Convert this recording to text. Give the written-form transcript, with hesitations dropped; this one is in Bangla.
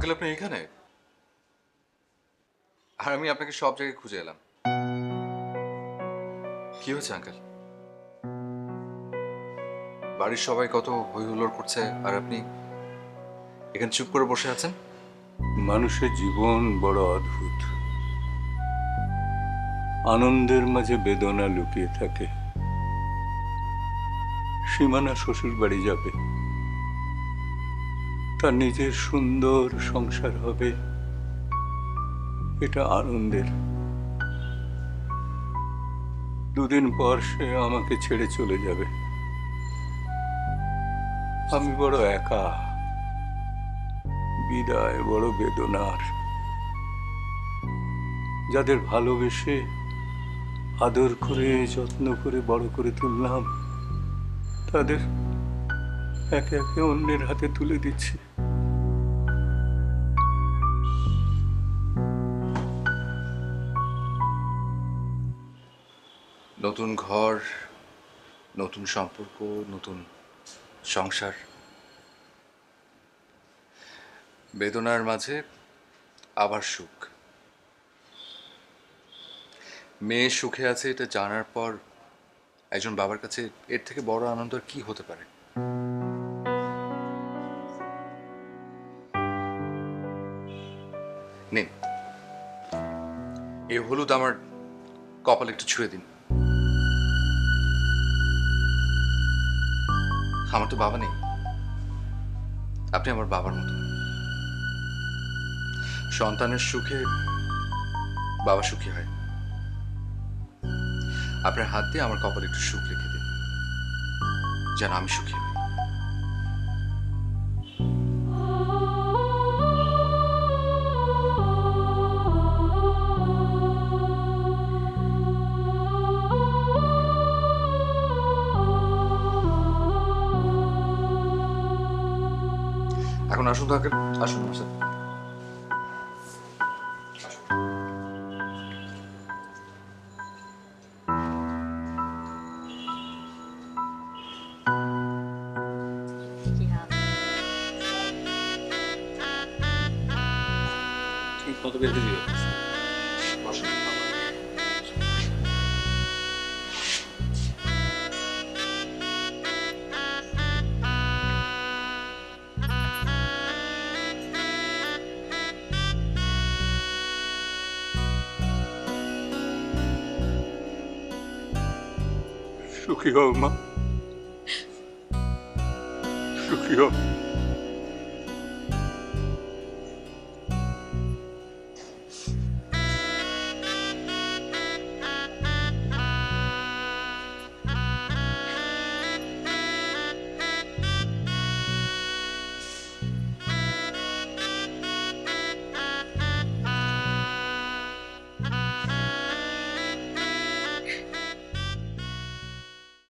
আঙ্কেল আপনি এখানে? আর আমি আপনাকে সব জায়গায় খুঁজে এলাম। কি হয়েছে আঙ্কেল? বাড়ির সবাই কত হই হুল্লোড় করছে আর আপনি এখানে চুপ করে বসে আছেন? মানুষের জীবন বড় অদ্ভুত। আনন্দের মাঝে বেদনা লুকিয়ে থাকে। সীমানা শ্বশুর বাড়ি যাবে, তার নিজের সুন্দর সংসার হবে, এটা আনন্দের। দুদিন পর সে আমাকে ছেড়ে চলে যাবে। আমি বড় একা, বিদায় বড় বেদনার। যাদের ভালোবেসে আদর করে যত্ন করে বড় করে তুললাম, তাদের একে একে অন্যের হাতে তুলে দিচ্ছি। নতুন ঘর, নতুন সম্পর্ক, নতুন সংসার, বেদনার মাঝে আবার সুখ। মেয়ে সুখে আছে এটা জানার পর একজন বাবার কাছে এর থেকে বড় আনন্দ আর কি হতে পারে? নিন, এই হলুদ আমার কপালে একটু ছুঁয়ে দিন। আমার তো বাবা নেই, আপনি আমার বাবার মতো। সন্তানের সুখে বাবা সুখী হয়। আপনার হাত দিয়ে আমার কপালে একটু সুখ রেখে দিন, যেন আমি সুখী হই। এখন আসুন তো আঙ্কেল, আসুন আমার সাথে। ঠিক মতো বেঁধে দিও। বসুন। সুখী হও মা, সুখী হও।